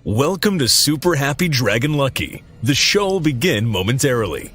Welcome to Super Happy Dragon Lucky. The show will begin momentarily.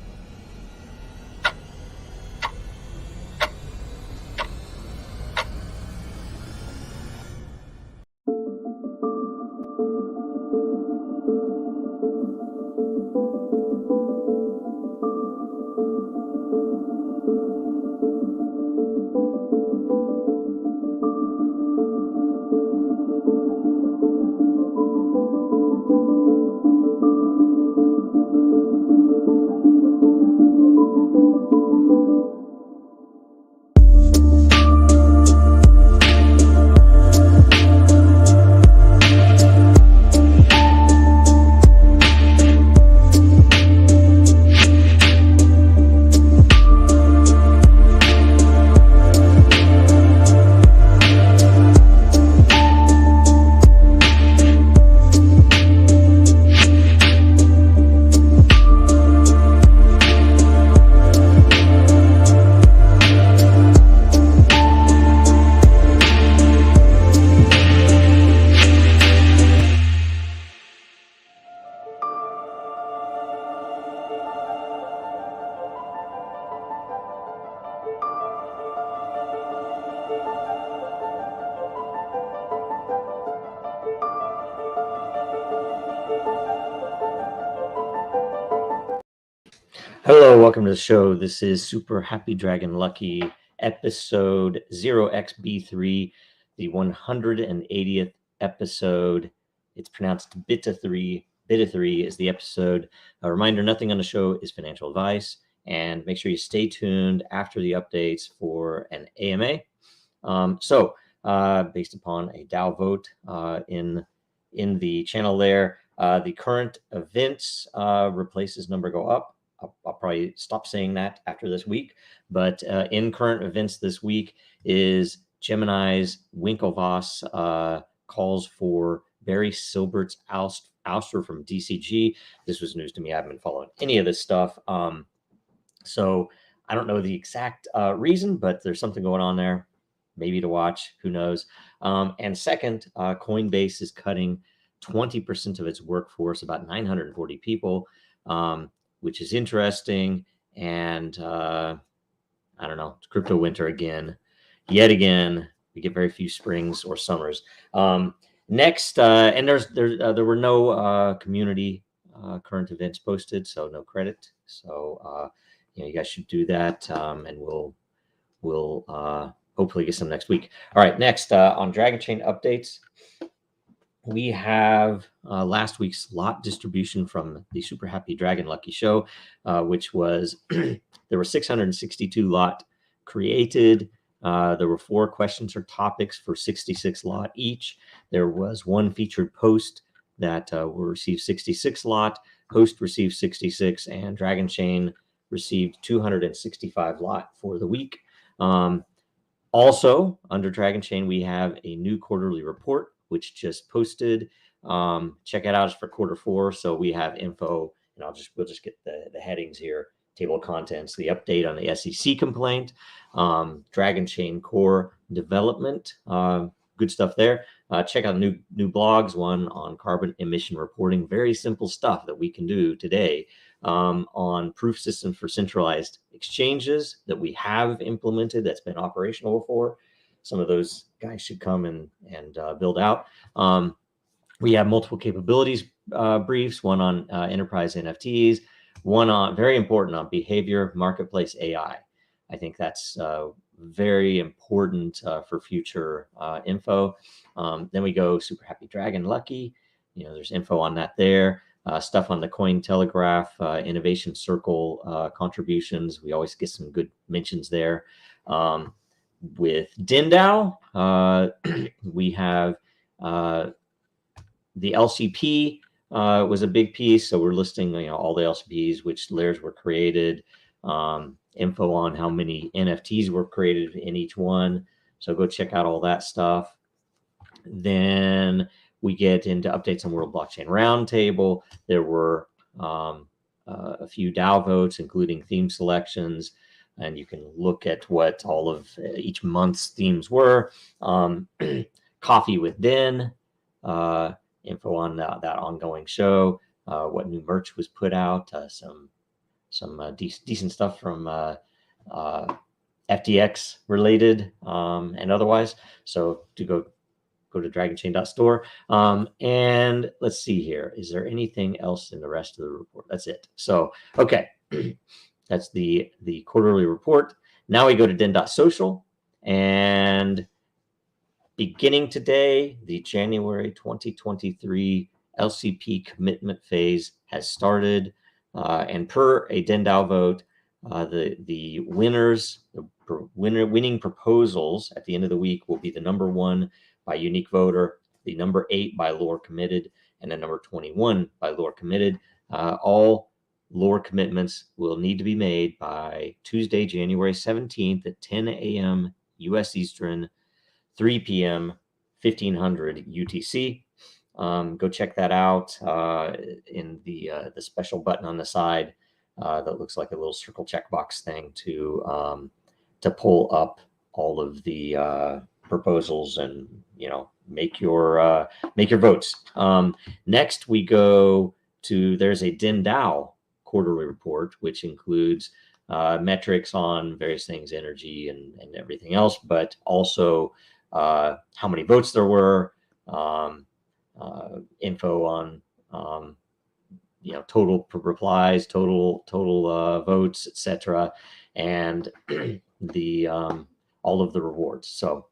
Hello, welcome to the show. This is Super Happy Dragon Lucky, episode 0xb3, the 180th episode. It's pronounced beta 3. Beta 3 is the episode. A reminder, nothing on the show is financial advice, and make sure you stay tuned after the updates for an AMA. Based upon a DAO vote in the channel there, the current events replaces number go up. I'll probably stop saying that after this week, but in current events this week is Gemini's Winklevoss calls for Barry Silbert's ouster from DCG. This was news to me. I haven't been following any of this stuff. So I don't know the exact reason, but there's something going on there, maybe to watch, who knows. And second, Coinbase is cutting 20% of its workforce, about 940 people, which is interesting. And I don't know, it's crypto winter again, yet again. We get very few springs or summers. Next, and there were no community current events posted, so no credit. So you guys should do that, and we'll hopefully get some next week. All right, next on Dragonchain updates. We have last week's lot distribution from the Super Happy Dragon Lucky show, which was there were 662 lot created. There were 4 questions or topics for 66 lot each. There was 1 featured post that received 66 lot, host received 66, and Dragonchain received 265 lot for the week. Also, under Dragonchain, we have a new quarterly report, which just posted. Check it out. It's for quarter 4. So we have info, and we'll just get the headings here. Table of contents, the update on the SEC complaint, Dragonchain core development, good stuff there. Check out new blogs, one on carbon emission reporting, very simple stuff that we can do today, on proof systems for centralized exchanges that we have implemented, that's been operational before. Some of those guys should come and build out. We have multiple capabilities briefs, one on enterprise NFTs, one on, very important, on behavior, marketplace AI. I think that's very important for future info. Then we go Super Happy Dragon Lucky. There's info on that there. Stuff on the Cointelegraph, Innovation Circle contributions. We always get some good mentions there. With Den DAO, we have the LCP was a big piece. So we're listing all the LCPs, which lairs were created, info on how many NFTs were created in each one. So go check out all that stuff. Then we get into updates on World Blockchain Roundtable. There were a few DAO votes, including theme selections, and you can look at what all of each month's themes were. Coffee with Den, info on that ongoing show, what new merch was put out, some decent stuff from FTX related and otherwise. So do go to Dragonchain.store. And let's see here. Is there anything else in the rest of the report? That's it. So, okay. That's the quarterly report. Now we go to Den.Social, and beginning today, the January 2023 LCP commitment phase has started. And per a Den DAO vote, the winners, winning proposals at the end of the week will be the number 1 by unique voter, the number 8 by lore committed, and the number 21 by lore committed. All lore commitments will need to be made by Tuesday, January 17th at 10 a.m. U.S. Eastern, 3 p.m. 1500 UTC. Go check that out in the special button on the side that looks like a little circle checkbox thing to pull up all of the proposals and make your votes. Next we go to, there's a Den DAO quarterly report, which includes metrics on various things, energy and everything else, but also how many votes there were, info on total replies, total votes, etc., and the all of the rewards. So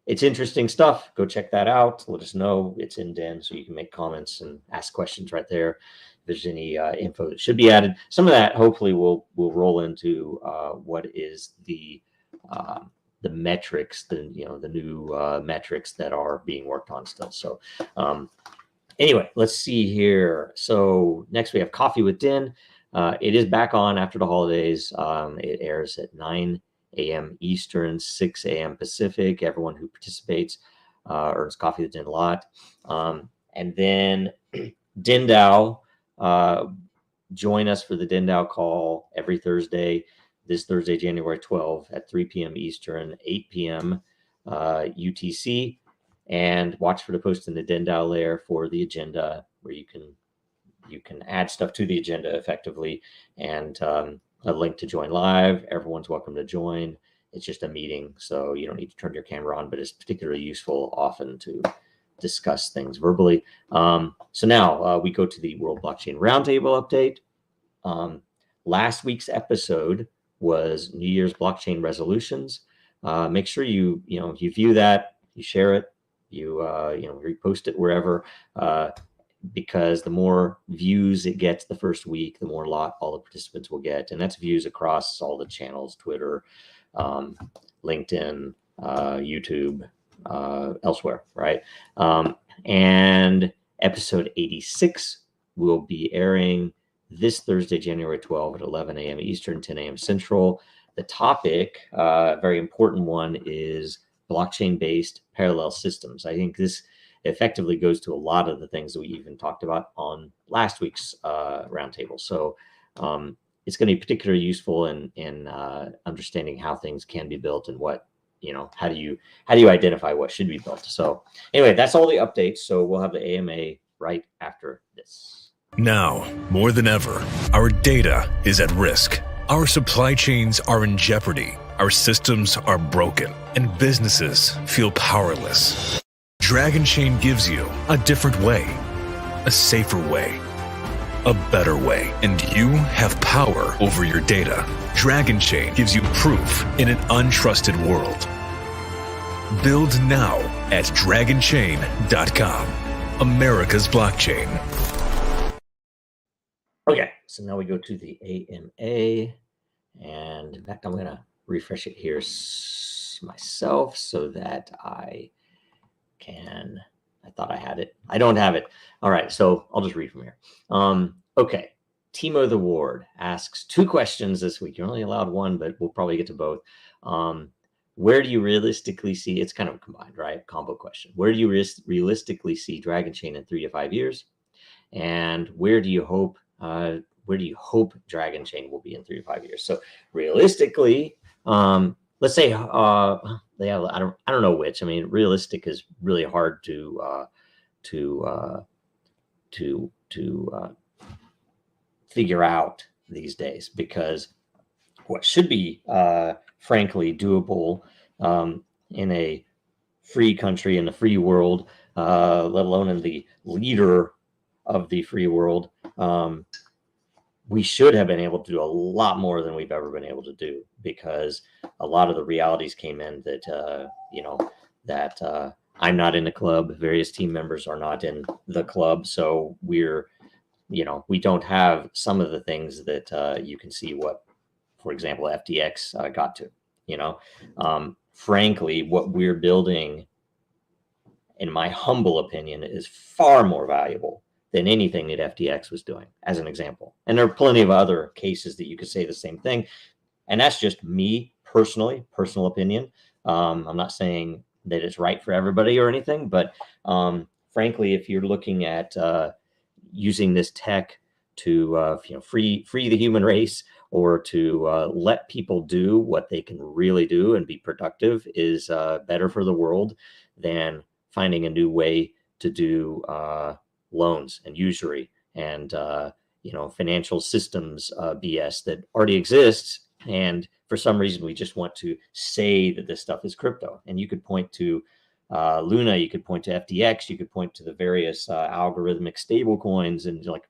it's interesting stuff. Go check that out. Let us know. It's in Den, so you can make comments and ask questions right there. If there's any info that should be added, some of that hopefully will roll into what is the metrics, the new metrics that are being worked on still. So anyway, let's see here. So next we have Coffee with Den. It is back on after the holidays. It airs at 9 a.m. Eastern, 6 a.m. Pacific. Everyone who participates earns Coffee with Den a lot. And then Den DAO, join us for the Den DAO call every Thursday. This Thursday, January 12 at 3 p.m. Eastern, 8 p.m. UTC. And watch for the post in the Den DAO lair for the agenda, where you can add stuff to the agenda effectively, and a link to join live. Everyone's welcome to join. It's just a meeting, so you don't need to turn your camera on, but it's particularly useful often to discuss things verbally. So now we go to the World Blockchain Roundtable update. Last week's episode was New Year's blockchain resolutions. Make sure you view that, you share it, you repost it wherever, because the more views it gets the first week, the more all the participants will get, and that's views across all the channels: Twitter, LinkedIn, YouTube, elsewhere, right? And episode 86 will be airing this Thursday, January 12 at 11 a.m. Eastern, 10 a.m. Central. The topic, very important one, is blockchain-based parallel systems. I think this effectively goes to a lot of the things that we even talked about on last week's roundtable. So it's going to be particularly useful in understanding how things can be built and what, how do you identify what should be built. So anyway, that's all the updates. So we'll have the AMA right after this. Now, more than ever, our data is at risk. Our supply chains are in jeopardy. Our systems are broken, and businesses feel powerless. Dragonchain gives you a different way, a safer way, a better way, and you have power over your data. Dragonchain gives you proof in an untrusted world. Build now at dragonchain.com, America's blockchain. Okay, so now we go to the AMA, and in fact, I'm going to refresh it here myself so that I thought I had it. I don't have it. All right, so I'll just read from here. Okay, Timo the Ward asks 2 questions this week. You're only allowed 1, but we'll probably get to both. Where do you realistically see, it's kind of combined, right? Combo question. Where do you realistically see Dragonchain in 3 to 5 years? And where do you hope Dragonchain will be in 3 to 5 years? So realistically, let's say, I don't know which. I mean, realistic is really hard to to figure out these days, because what should be frankly doable in a free country, in the free world, let alone in the leader of the free world, we should have been able to do a lot more than we've ever been able to do, because a lot of the realities came in that, that I'm not in the club, various team members are not in the club. So we're, we don't have some of the things that you can see what, for example, FTX got to, frankly, what we're building, in my humble opinion, is far more valuable than anything that FTX was doing, as an example. And there are plenty of other cases that you could say the same thing. And that's just me personally, personal opinion. I'm not saying that it's right for everybody or anything, but frankly, if you're looking at using this tech to free the human race, or to let people do what they can really do and be productive, is better for the world than finding a new way to do loans and usury and financial systems BS that already exists. And for some reason, we just want to say that this stuff is crypto. And you could point to Luna, you could point to FTX, you could point to the various algorithmic stable coins, and like,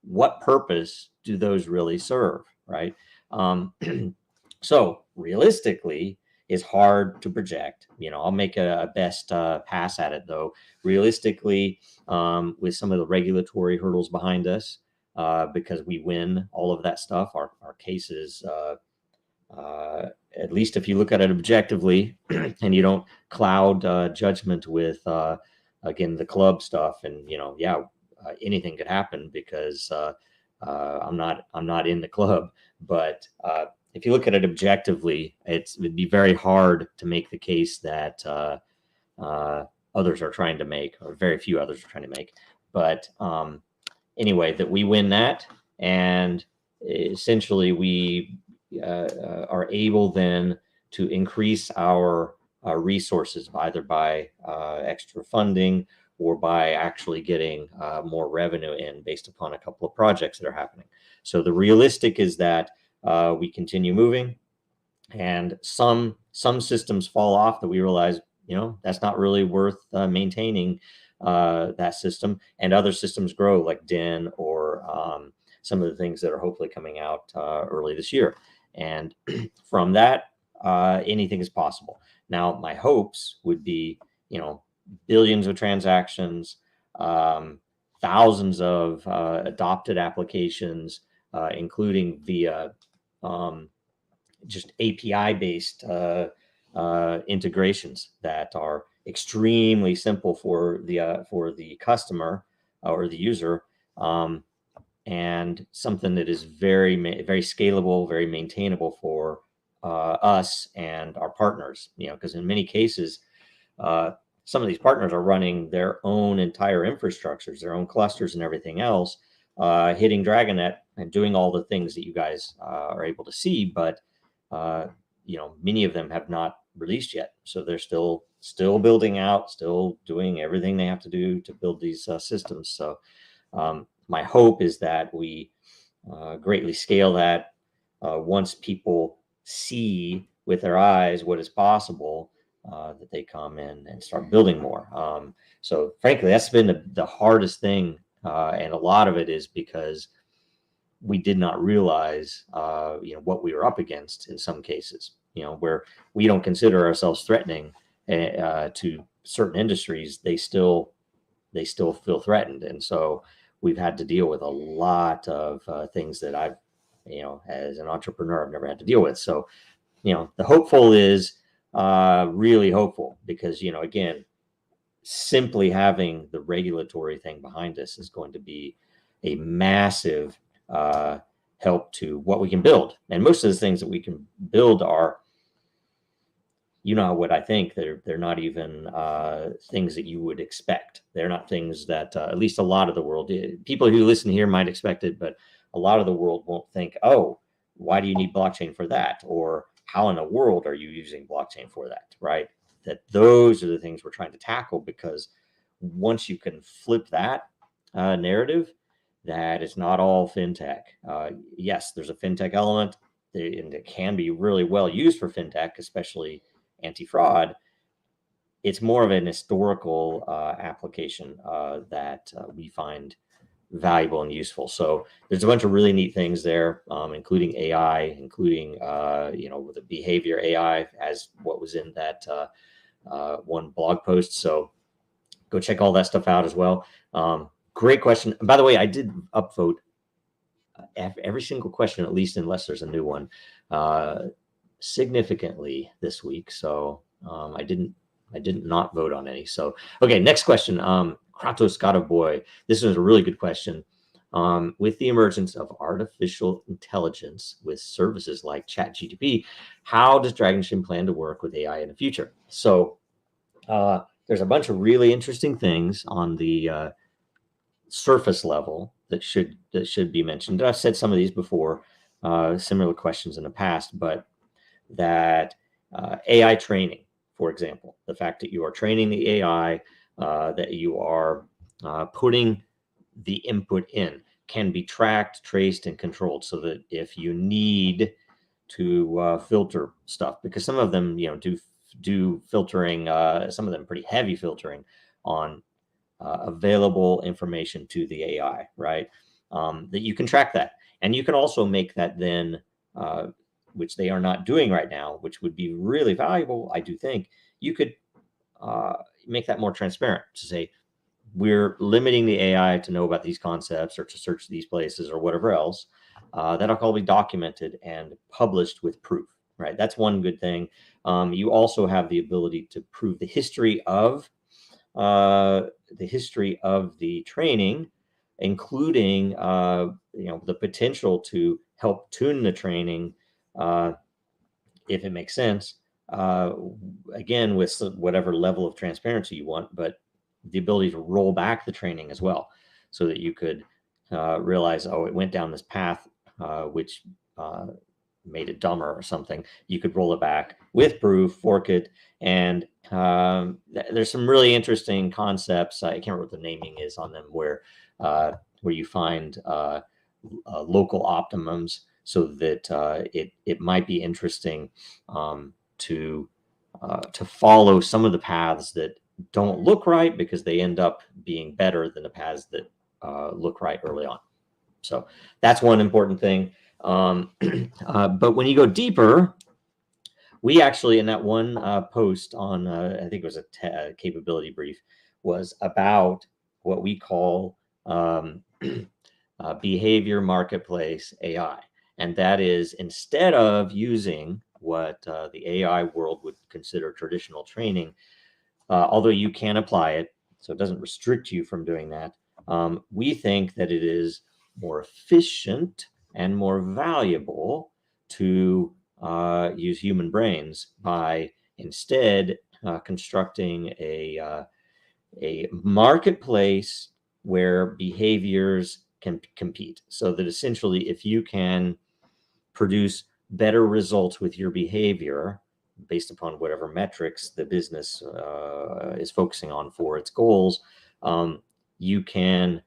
what purpose do those really serve, right? So realistically, it's hard to project. I'll make a best pass at it, though. Realistically, with some of the regulatory hurdles behind us, because we win all of that stuff, our cases, at least if you look at it objectively, and you don't cloud judgment with, again, the club stuff, and anything could happen, because I'm not in the club. But if you look at it objectively, it'd be very hard to make the case that others are trying to make, or very few others are trying to make. But anyway, that we win that, and essentially we are able then to increase our resources, either by extra funding or by actually getting more revenue in, based upon a couple of projects that are happening. So the realistic is that we continue moving, and some systems fall off that we realize, that's not really worth maintaining that system, and other systems grow, like Den, or some of the things that are hopefully coming out early this year. And from that, anything is possible. Now, my hopes would be, billions of transactions, thousands of adopted applications, including via just API-based integrations that are extremely simple for the customer or the user, and something that is very, very scalable, very maintainable for us and our partners. Because in many cases, some of these partners are running their own entire infrastructures, their own clusters and everything else, hitting Dragonnet and doing all the things that you guys are able to see. But many of them have not released yet, so they're still building out, still doing everything they have to do to build these systems. So my hope is that we greatly scale that once people see with their eyes what is possible, that they come in and start building more. So frankly, that's been the hardest thing, and a lot of it is because we did not realize what we were up against in some cases, where we don't consider ourselves threatening to certain industries. They still feel threatened. And so we've had to deal with a lot of things that I've, as an entrepreneur, I've never had to deal with. So, the hopeful is really hopeful, because, again, simply having the regulatory thing behind us is going to be a massive help to what we can build. And most of the things that we can build are, what I think, they're not even things that you would expect. They're not things that at least a lot of the world, people who listen here might expect it, but a lot of the world won't think, oh, why do you need blockchain for that? Or how in the world are you using blockchain for that, right? That those are the things we're trying to tackle, because once you can flip that narrative, that it's not all fintech. Yes, there's a fintech element, and it can be really well used for fintech, especially anti-fraud. It's more of an historical application that we find valuable and useful. So there's a bunch of really neat things there, including AI, including the behavior AI, as what was in that one blog post. So go check all that stuff out as well. Great question. And by the way, I did upvote every single question, at least unless there's a new one, significantly this week. So I didn't not vote on any. So, okay, next question. Kratos God Boy. This is a really good question. With the emergence of artificial intelligence with services like ChatGPT, how does Dragonchain plan to work with AI in the future? So there's a bunch of really interesting things on the surface level that should be mentioned. I've said some of these before, similar questions in the past, but that AI training, for example, the fact that you are training the AI, that you are putting the input in, can be tracked, traced, and controlled, so that if you need to filter stuff, because some of them do filtering, some of them pretty heavy filtering on available information to the AI, right? That you can track that, and you can also make that then, which they are not doing right now, which would be really valuable, I do think. You could make that more transparent to say, we're limiting the AI to know about these concepts or to search these places or whatever else. That'll all be documented and published with proof, right? That's one good thing. You also have the ability to prove the history of the training, including the potential to help tune the training if it makes sense. Again, with whatever level of transparency you want, but the ability to roll back the training as well, so that you could realize, oh, it went down this path, which made it dumber or something. You could roll it back with proof, fork it, and there's some really interesting concepts. I can't remember what the naming is on them, where you find local optimums, so that it might be interesting to follow some of the paths that don't look right, because they end up being better than the paths that look right early on. So that's one important thing. But when you go deeper, we actually, in that one post on, I think it was a capability brief, was about what we call behavior marketplace AI. And that is, instead of using what the AI world would consider traditional training, although you can apply it, so it doesn't restrict you from doing that, we think that it is more efficient and more valuable to use human brains by instead constructing a marketplace where behaviors can compete. So that essentially, if you can produce better results with your behavior based upon whatever metrics the business is focusing on for its goals, you can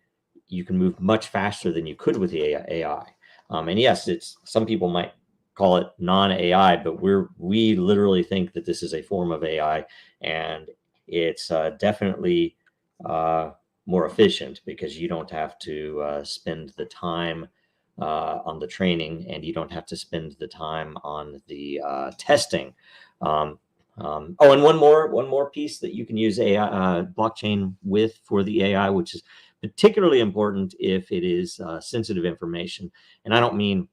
move much faster than you could with the AI. And yes, some people might call it non-AI, but we literally think that this is a form of AI, and it's definitely more efficient, because you don't have to spend the time on the training, and you don't have to spend the time on the testing. And one more piece that you can use AI blockchain with for the AI, which is particularly important if it is sensitive information. And I don't mean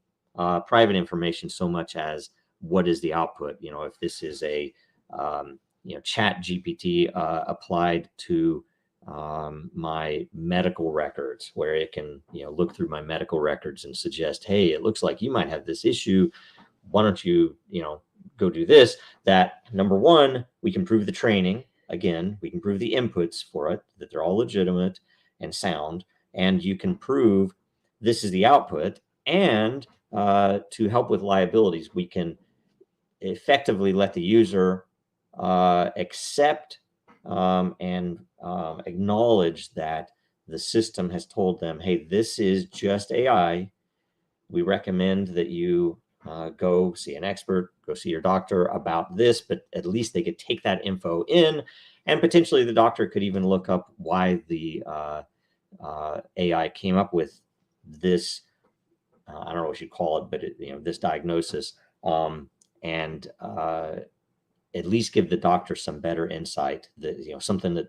private information so much as what is the output. If this is a ChatGPT applied to my medical records, where it can look through my medical records and suggest, hey, it looks like you might have this issue, why don't you go do this. That, number one, we can prove the training. Again, we can prove the inputs for it, that they're all legitimate and sound, and you can prove this is the output. And to help with liabilities, we can effectively let the user accept and acknowledge that the system has told them, hey, this is just AI. We recommend that you go see an expert, go see your doctor about this, but at least they could take that info in, and potentially the doctor could even look up why the AI came up with this. I don't know what you call it, but this diagnosis, and at least give the doctor some better insight that, something that,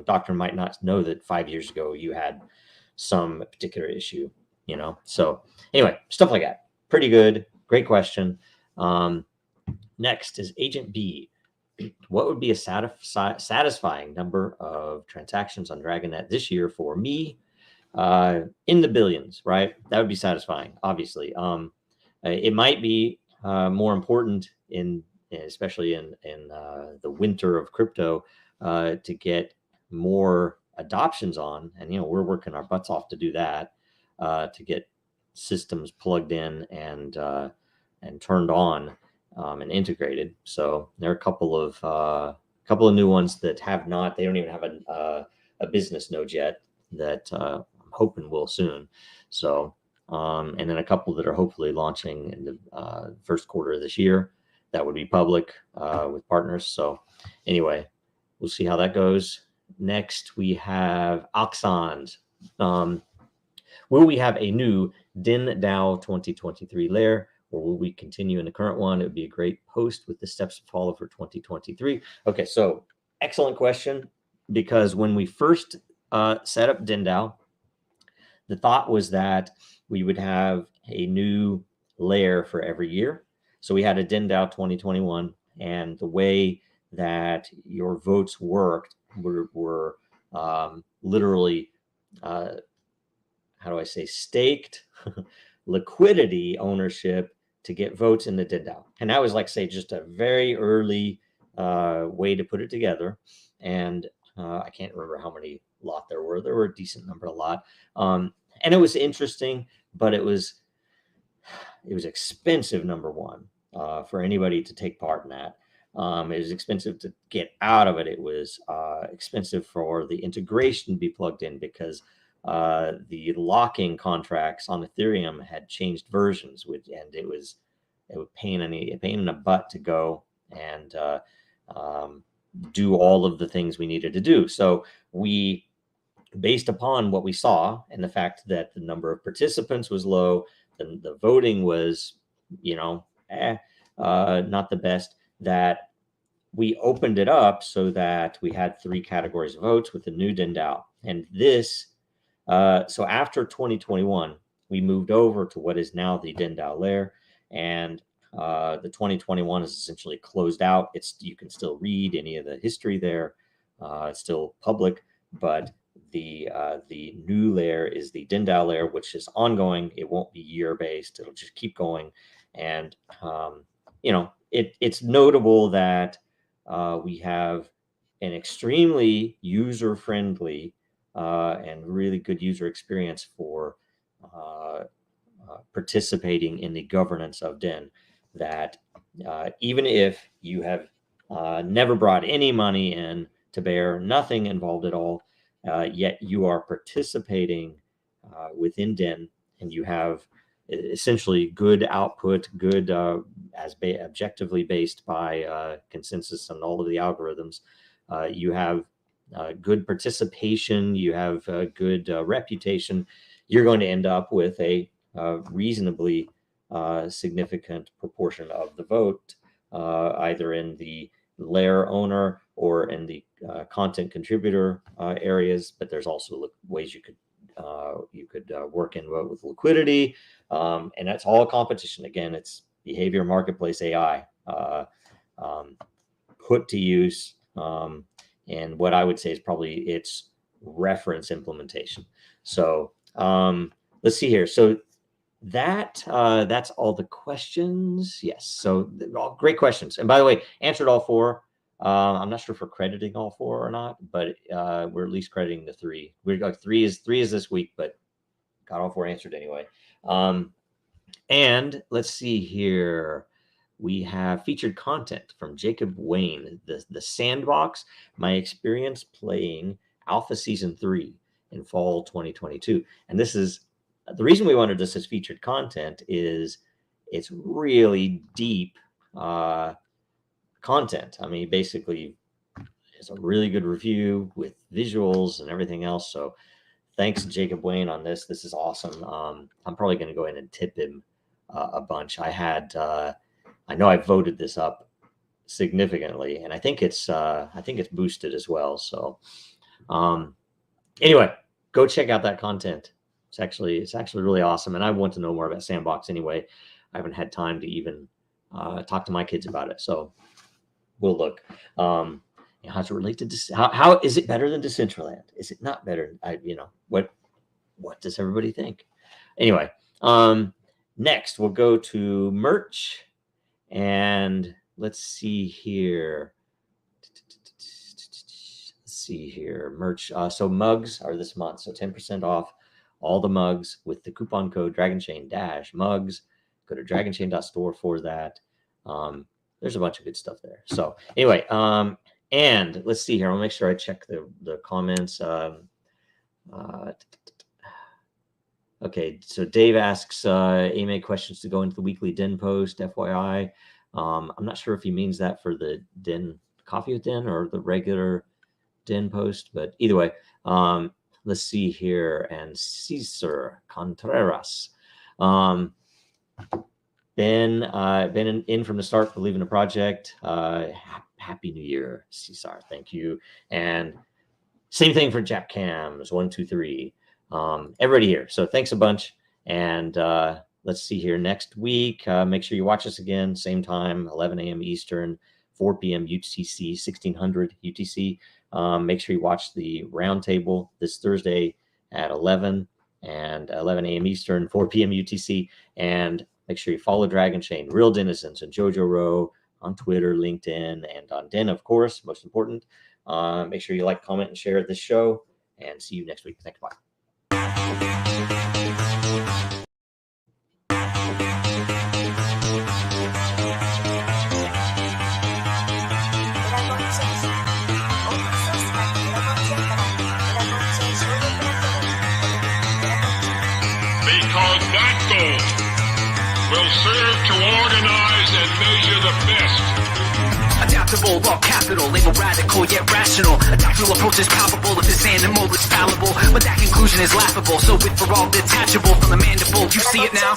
doctor might not know that 5 years ago you had some particular issue, So anyway, stuff like that. Pretty good. Great question. Next is Agent B. What would be a satisfying number of transactions on Dragonnet this year for me? In the billions, right? That would be satisfying, obviously. It might be more important especially in the winter of crypto, to get more adoptions on, and we're working our butts off to do that, to get systems plugged in and turned on, and integrated. So there are a couple of new ones that have not. They don't even have a business node yet that I'm hoping will soon. So and then a couple that are hopefully launching in the first quarter of this year. That would be public with partners. So anyway, we'll see how that goes. Next, we have Oxons. Will we have a new Den DAO 2023 lair, or will we continue in the current one? It would be a great post with the steps to follow for 2023. Okay, so excellent question, because when we first set up Den DAO, the thought was that we would have a new lair for every year. So we had a Den DAO 2021, and the way that your votes worked were literally, how do I say, staked liquidity ownership to get votes in the Den DAO. And that was, like, say, just a very early way to put it together. And I can't remember how many lot there were. There were a decent number of lot. And it was interesting, but it was expensive, number one, for anybody to take part in that. It was expensive to get out of it. It was expensive for the integration to be plugged in, because the locking contracts on Ethereum had changed versions, and it was a pain in the butt to go and do all of the things we needed to do. So we, based upon what we saw and the fact that the number of participants was low, the voting was, not the best, that we opened it up so that we had 3 categories of votes with the new Den DAO. And this, so after 2021, we moved over to what is now the Den DAO lair, and the 2021 is essentially closed out. You can still read any of the history there. It's still public, but the new layer is the Den DAO layer, which is ongoing. It won't be year based. It'll just keep going. And, it's notable that we have an extremely user friendly and really good user experience for participating in the governance of Den, that even if you have never brought any money in to bear, nothing involved at all, yet you are participating within Den, and you have essentially good output, good objectively based by consensus and all of the algorithms. You have good participation, you have good reputation. You're going to end up with a reasonably significant proportion of the vote, either in the layer owner or in the content contributor areas. But there's also ways you could work in with liquidity, and that's all competition. Again, it's behavior marketplace AI put to use, and what I would say is probably its reference implementation. So let's see here. So that's all the questions. Yes. So all great questions. And by the way, answered all 4. I'm not sure if we're crediting all 4 or not, but we're at least crediting the 3. We're like 3 is this week, but got all 4 answered anyway. And let's see here. We have featured content from Jacob Wayne, the Sandbox. My experience playing Alpha Season 3 in fall 2022. And this is the reason we wanted this as featured content is it's really deep content. I mean, basically, it's a really good review with visuals and everything else. So thanks, Jacob Wayne, on this. This is awesome. I'm probably going to go in and tip him a bunch. I know I voted this up significantly, and I think it's boosted as well. So anyway, go check out that content. It's actually really awesome. And I want to know more about Sandbox anyway. I haven't had time to even talk to my kids about it. So we'll look. How does it relate to how is it better than Decentraland? Is it not better? What does everybody think? Anyway, next we'll go to merch, and let's see here. Merch. So mugs are this month, so 10% off all the mugs with the coupon code Dragonchain-mugs. Go to dragonchain.store for that. There's a bunch of good stuff there. So anyway, and let's see here. I'll make sure I check the comments. Okay, so Dave asks AMA questions to go into the weekly Den post, FYI. I'm not sure if he means that for the Den Coffee with Den or the regular Den post, but either way, let's see here. And Cesar Contreras. Been in from the start, believe in the project. Happy New Year, Cesar. Thank you. And same thing for Jap Cams 123. Everybody here. So thanks a bunch. And let's see here next week. Make sure you watch us again, same time, 11 a.m. Eastern, 4 p.m. UTC, 1600 UTC. Make sure you watch the roundtable this Thursday at 11 and 11 a.m. Eastern, 4 p.m. UTC. And make sure you follow Dragonchain, Real Denizens, and Jojo Row on Twitter, LinkedIn, and on Den, of course, most important. Make sure you like, comment, and share this show, and see you next week. Thanks. Bye. Because that goal will serve to organize and measure the best. Adaptable, all capital, label radical yet rational. Adaptable approach is palpable if this animal is fallible. But that conclusion is laughable, so with for all detachable from the mandible, you see it now.